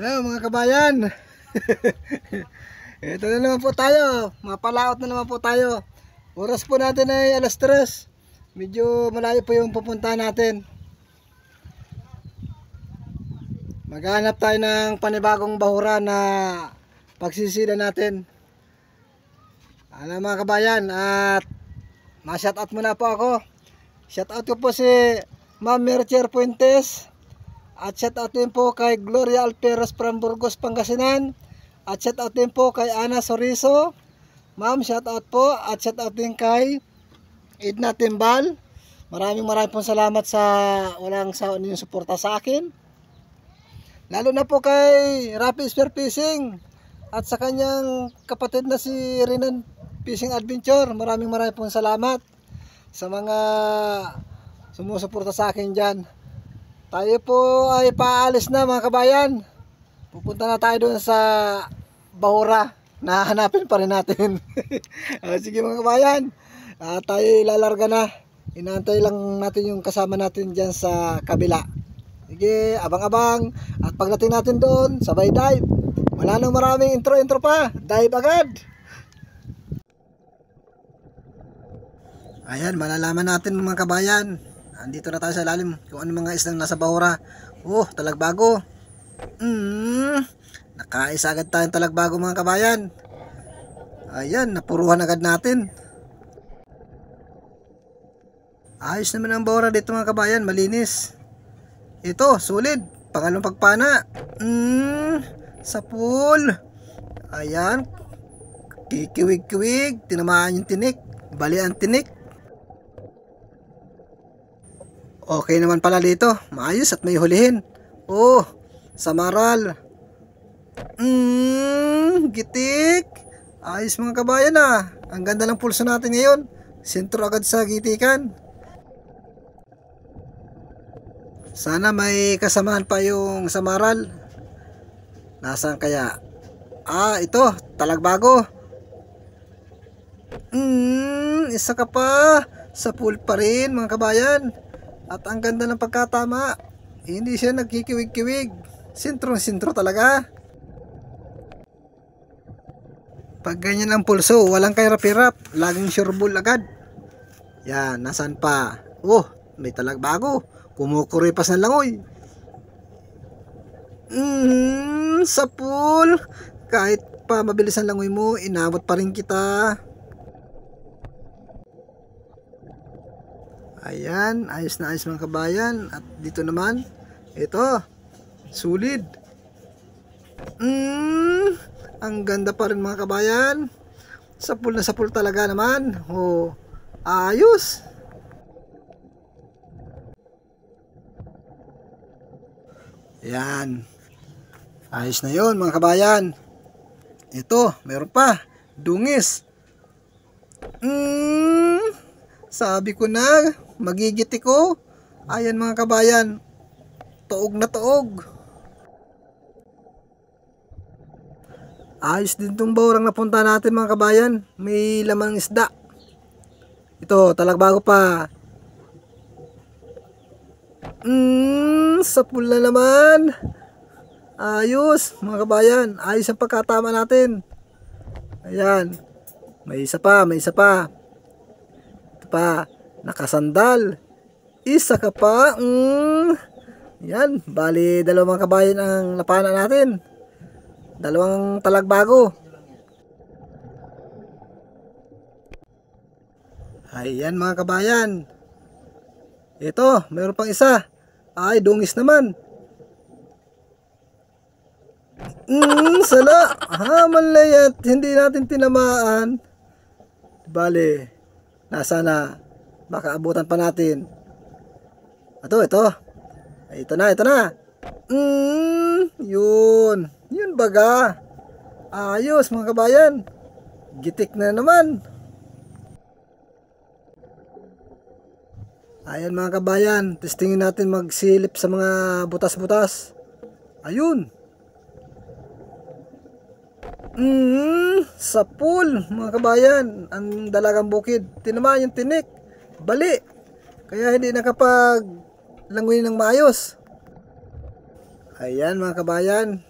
Hello mga kabayan. Ito na naman po tayo. Mapalaot na naman po tayo. Oras po natin ay alas 3. Medyo malayo po yung pupunta natin. Maghanap tayo ng panibagong bahura na pagsisida natin. Ano mga kabayan, at ma-shoutout muna po ako. Shoutout ko po si Ma'am Mercher Fuentes. At shoutout din po kay Gloria Alperos from Burgos, Pangasinan. At shoutout din po kay Ana Soriso. Ma'am, shoutout po. At shoutout din kay Edna Timbal. Maraming pong salamat sa walang saon ninyong suporta sa akin. Lalo na po kay Rapi Spear Fishing at sa kanyang kapatid na si Renan Fishing Adventure. Maraming pong salamat sa mga sumusuporta sa akin dyan. Tayo po ay paalis na mga kabayan. Pupunta na tayo doon sa bahura na hanapin pa rin natin. Sige mga kabayan, tayo lalarga na. Inaantay lang natin yung kasama natin dyan sa kabila. Sige, abang-abang. At pagdating natin doon, sabay dive. Wala nang maraming intro pa. Dive agad. Ayan, malalaman natin mga kabayan. Andito na tayo sa ilalim kung ano mga islang nasa bahura. Talagbago. Nakaisa agad tayong talagbago mga kabayan. Ayan, napuruhan agad natin. Ayos naman ang bahura dito mga kabayan, malinis. Ito, sulit. Pangalong pagpana. Sa pool. Ayan. Kikiwig-kiwig. Tinamaan yung tinik. Bali ang tinik. Okay naman pala dito. Maayos at may hulihin. Samaral. Gitik. Ayos mga kabayan ah. Ang ganda ng pulso natin ngayon. Sentro agad sa gitikan. Sana may kasamahan pa yung samaral. Nasaan kaya? Ito. Talagbago. Isa ka pa. Sa pool pa rin mga kabayan. At ang ganda ng pagkatama. Hindi siya nagkikiwig-kiwig. Sintro-sintro talaga. Pag ganyan ang pulso, walang kahirap-hirap. Laging sureball agad. Yan, nasaan pa? May talagbago. Kumukuripas ng langoy. Sa pool. Kahit pa mabilis ang langoy mo, inabot pa rin kita. Ayan, ayos na ayos mga kabayan. At dito naman, ito, sulit. Ang ganda pa rin mga kabayan. Sa pool na sa pool talaga naman. Ayos. Ayan. Ayos na yon mga kabayan. Ito, meron pa. Dungis. Sabi ko na, magigiti ko. Ayan mga kabayan. Tuog na tuog. Ayos din itong bahurang napunta natin mga kabayan. May lamang isda. Ito, talagbago pa. Sa pool na naman. Ayos mga kabayan. Ayos ang pagkatama natin. Ayan. May isa pa, may isa pa. Nakasandal. Isa ka pa. Yan, bali dalawang kabayan ang napana natin. Dalawang talagbago. Ayan mga kabayan. Ito, mayroon pang isa. Ay, dungis naman. Sala. Malayat. Hindi natin tinamaan. Bali, nasa na, baka abutan pa natin. Ito. Ito na. Yun baga. Ayos mga kabayan. Gitik na naman. Ayan mga kabayan. Testingin natin magsilip sa mga butas-butas. Ayun. Sa pool mga kabayan, ang dalagang bukid, tinamaan yung tinik, bali, kaya hindi nakapag langoy ng maayos. Ayan mga kabayan,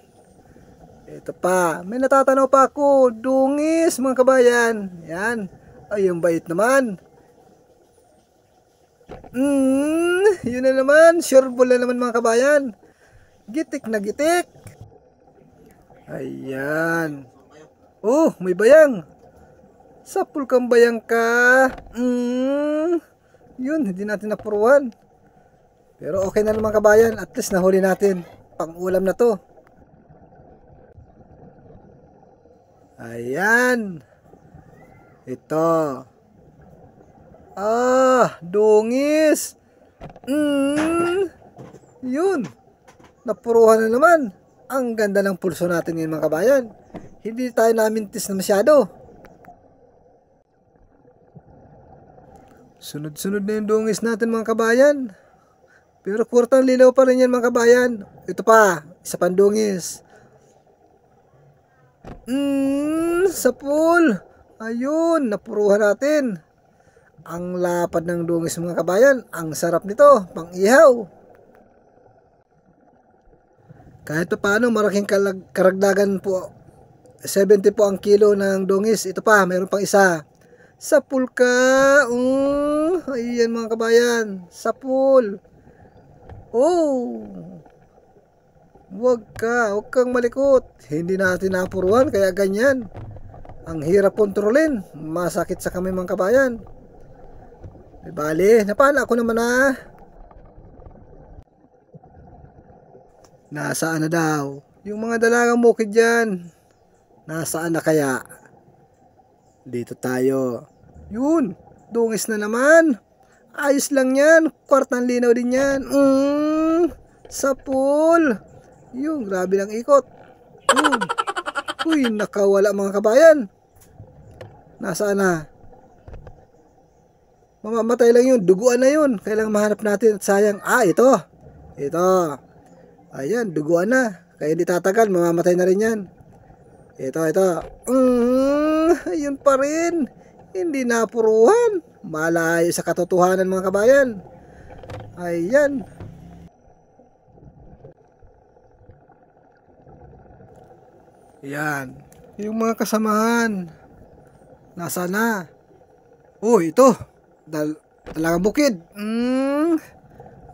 Ito pa, may natatanaw pa ako, dungis mga kabayan. Yan, ay yung bait naman. Yun na naman, sureball na naman mga kabayan. Gitik na gitik. Ayan. Oh, may bayang. Sapul kang bayang ka. Yun, hindi natin napuruan. Pero okay na naman kabayan, at least nahuli natin. Pang-ulam na to. Ayan. Ito. Dungis. Yun. Napuruhan na naman. Ang ganda ng pulso natin ngayon mga kabayan. Hindi tayo namintis na masyado. Sunod-sunod na yung dungis natin mga kabayan. Pero kurtang lilaw pa rin yan mga kabayan. Ito pa, isa pang dungis. Sa pool. Ayun, napuruhan natin. Ang lapad ng dungis mga kabayan. Ang sarap nito, pang ihaw. Kahit pa paano, malaking karagdagan po. 70 po ang kilo ng dungis. Ito pa, mayroon pang isa. Sa pool ka. Ayan mga kabayan. Sa pool. Huwag kang malikot. Hindi natin napuruan, kaya ganyan. Ang hirap kontrolin. Masakit sa kami mga kabayan. Bali, napala ako naman na. Nasaan na daw? Yung mga dalagang bukid dyan. Nasaan na kaya? Dito tayo. Yun, dungis na naman. Ayos lang yan. Kwartang linaw din yan. Sa pool. Yung grabe lang ikot. Uy, nakawala mga kabayan. Nasaan na? Mamamatay lang yun. Duguan na yun. Kailangan mahanap natin. At sayang. Ito. Ito. Ayan, duguan na. Kaya hindi tatagal. Mamamatay na rin yan. Ito. Ayun pa rin. Hindi napuruhan. Malayo sa katotohanan mga kabayan. Ayan. Yan. Yung mga kasamahan. Nasaan na? Ito. Talagang bukid.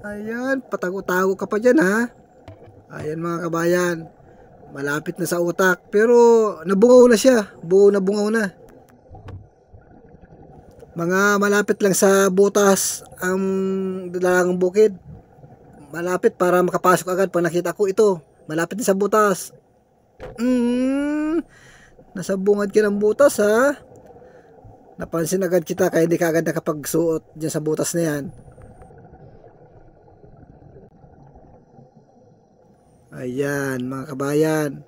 Ayan. Patago-tago ka pa dyan ha. Ayan mga kabayan. Malapit na sa utak. Pero nabungaw na siya. Buo na bungaw na. Mga malapit lang sa butas ang dalagang bukid. Malapit para makapasok agad pag nakita ko ito. Malapit na sa butas. Nasa bungad ka ng butas ha. Napansin agad kita kaya hindi ka agad nakapagsuot dyan sa butas na yan. Ayan mga kabayan.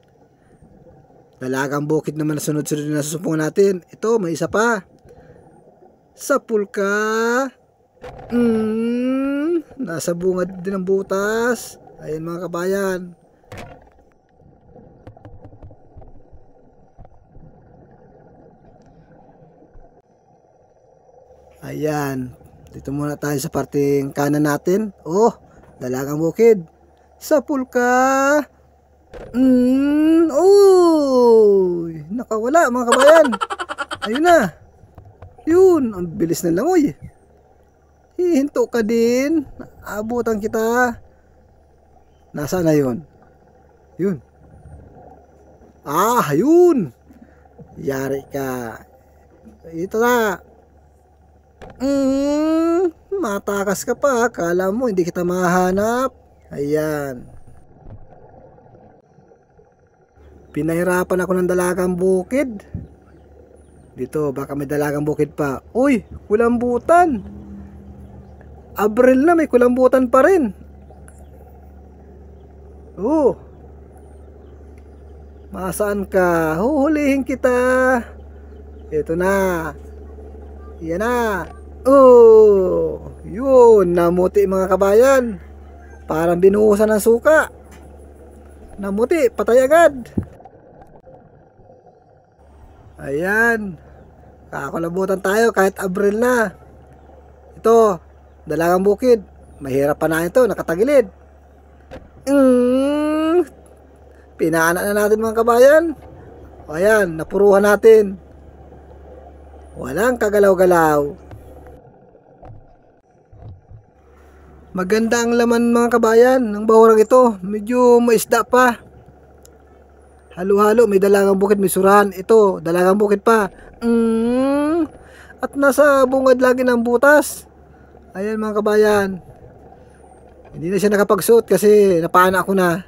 Dalagang bukid naman na sunod-sunod na nasusupungan natin. Ito may isa pa. Sa pool ka. Nasa bungad din ng butas. Ayan mga kabayan. Ayan. Dito muna tayo sa parting kanan natin. Dalagang bukid. Sa pool ka. Nakawala mga kabayan. Ayun na. Yun, ang bilis na langoy. Hihinto ka din. Abutan kita. Nasaan na yun? Yun. Yun. Yari ka. Ito na. Matakas ka pa. Kala mo hindi kita mahanap. Ayan. Pinahirapan ako ng dalagang bukid. Dito, baka may dalagang bukid pa. Uy, kulambutan. Abril na, may kulambutan pa rin. Masaan ka? Huhulihin kita. Ito na. Yan na. Yun, namuti mga kabayan. Parang binuhusan ng suka. Namuti, patay agad. Ayan. Kakulabutan tayo kahit Abril na. Ito, dalagang bukid. Mahirap pa na ito, nakatagilid. Pinaanak na natin mga kabayan. O ayan, napuruhan natin. Walang kagalaw-galaw. Maganda ang laman mga kabayan ng bahurang ito. Medyo maisda pa. Halo-halo, may dalagang bukid, may surahan. Ito, dalagang bukid pa. At nasa bungad lagi ng butas. Ayan mga kabayan. Hindi na siya nakapagsuot kasi napaanak ko na.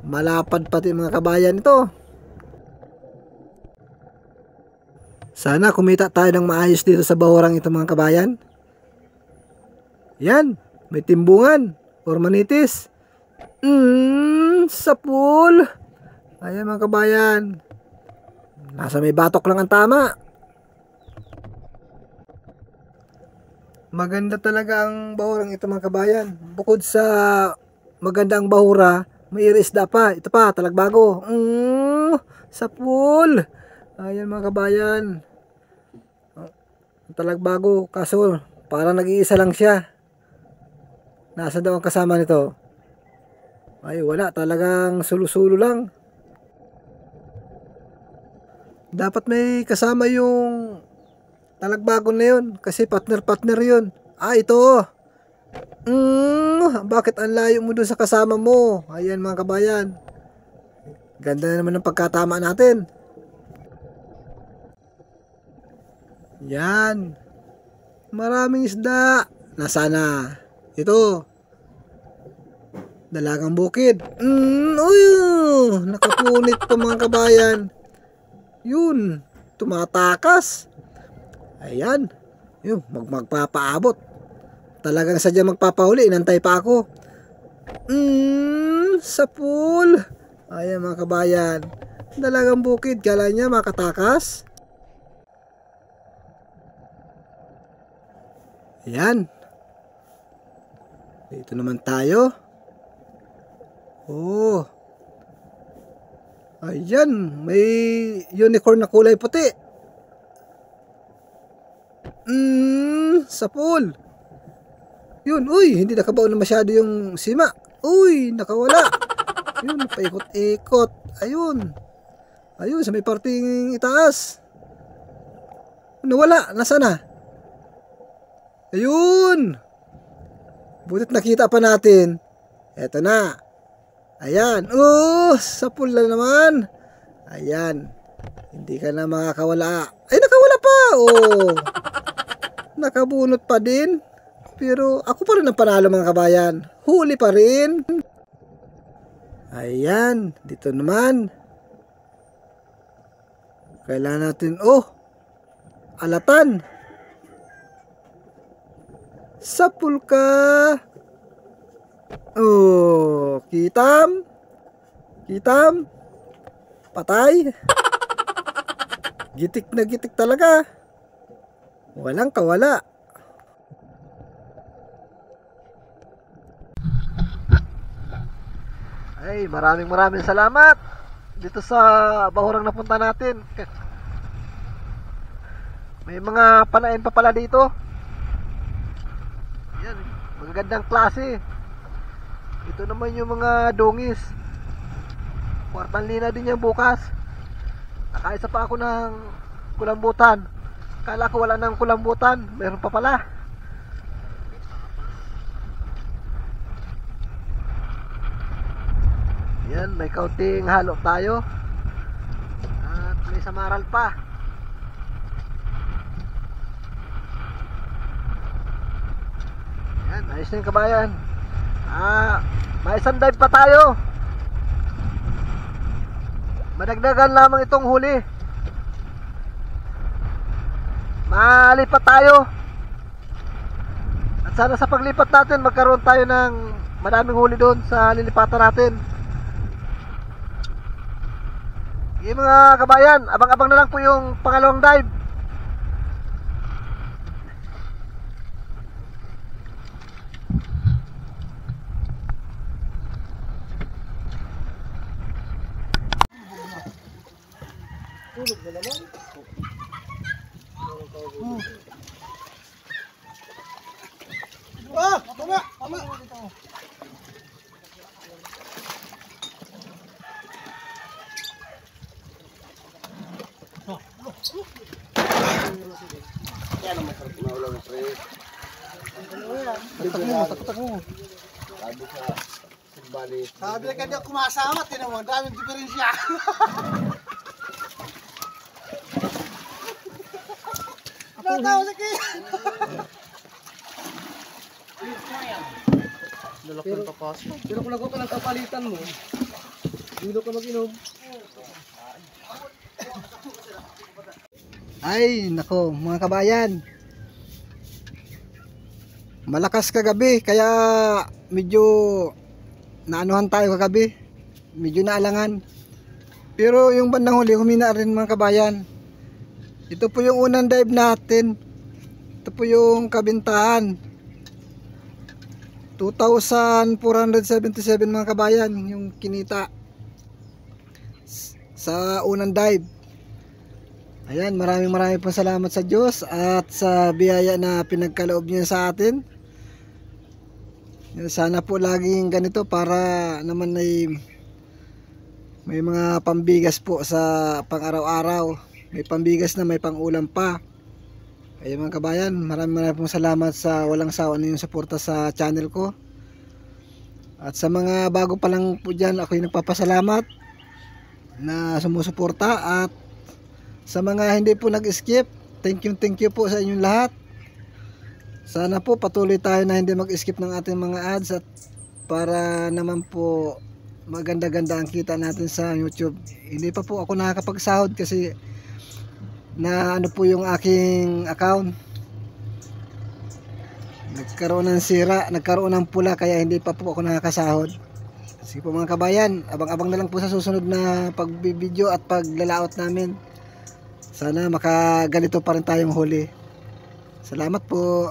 Malapad pati mga kabayan ito. Sana kumita tayo ng maayos dito sa bahurang ito mga kabayan. Yan, may timbungan or manitis. Sa pool. Ayan mga kabayan. Nasa may batok lang ang tama. Maganda talaga ang bahurang ito mga kabayan. Bukod sa magandang bahura, may irisda pa. Ito pa, talagbago. Sa pool. Ayan mga kabayan. Talagbago. Kaso, parang nag-iisa lang siya. Nasa daw ang kasama nito? Ay, wala. Talagang sulo-sulo lang. Dapat may kasama yung talagbago na yun. Kasi partner-partner yun. Ito. Bakit ang layo mo dun sa kasama mo? Ayan mga kabayan. Ganda na naman ng pagkatama natin. Yan. Maraming isda. Nasana. Ito. Dalagang bukid. Nakapunit pa mga kabayan. Yun. Tumatakas. Ayan. Yun. Magpapaabot. Talagang sadya magpapahuli. Inantay pa ako. Sa pool. Ayan mga kabayan. Dalagang bukid. Kala niya makatakas. Ayan. Dito naman tayo. Oh. Ayan. May unicorn na kulay puti. Sa pool. Yun. Uy. Hindi nakabaon na masyado yung sima. Uy. Nakawala. Yun. Paikot-ikot. Ayun. Ayun. Sa may parting itaas. Nawala. Nasaan na? Ayun. Butit nakita pa natin. Eto na. Ayan. Sa pool na naman. Ayan. Hindi ka na makakawala. Ay, nakawala pa. Nakabunot pa din. Pero ako pa rin ang panalo mga kabayan. Huli pa rin. Ayan. Dito naman. Kailangan natin. Alatan. Sa pool ka. Kitam. Kitam. Patay. Gitik na gitik talaga. Walang kawala. Ay, maraming salamat dito sa bahurang napunta natin. May mga panain pa pala dito. Yan, magagandang klase. Ito naman yung mga dungis. Kwartang lina din yan bukas. Nakaisa pa ako ng kulambutan. Kala ko wala ng kulambutan. Meron pa pala. Yan, may kaunting halo tayo. At may samaral pa. Yan, ayos na yung kabayan. May isang dive pa tayo. Madagdagan lamang itong huli. Malipat tayo. At sana sa paglipat natin magkaroon tayo ng maraming huli doon sa lilipatan natin. Yung mga kabayan, abang-abang na lang po yung pangalawang dive. Tulog na naman. Tama. Yan ang masarap na ulam, pre. Tatak mo. Sabi sa Simbali. Sabi na kanya kumasama, tinan mo, daming diferensya. Natawa sa kaya. Pero kung nagawa ka ng kapalitan mo, hindi ka mag-inom. Ay, nako, mga kabayan. Malakas kagabi, kaya medyo naanuhan tayo kagabi. Medyo naalangan. Pero yung bandang huli, humina rin mga kabayan. Ito po yung unang dive natin. Ito po yung kabintahan. 2,477 mga kabayan yung kinita sa unang dive. Ayan, maraming pong salamat sa Diyos at sa biyaya na pinagkaloob niya sa atin. Sana po laging ganito para naman may mga pambigas po sa pang-araw-araw. May pambigas na may pang-ulam pa. Kaya mga kabayan, maraming pong salamat sa walang sawa ninyong suporta sa channel ko. At sa mga bago pa lang po dyan, ako'y nagpapasalamat na sumusuporta. At sa mga hindi po nag-skip, thank you po sa inyong lahat. Sana po patuloy tayo na hindi mag-skip ng ating mga ads at para naman po maganda-ganda ang kita natin sa YouTube. Hindi pa po ako nakakapagsahod kasi na ano po yung aking account, nagkaroon ng sira, nagkaroon ng pula, kaya hindi pa po ako nakakasahod. Sige po mga kabayan, abang-abang na lang po sa susunod na pagbibideo at paglalaot namin. Sana makaganito pa rin tayong huli. Salamat po.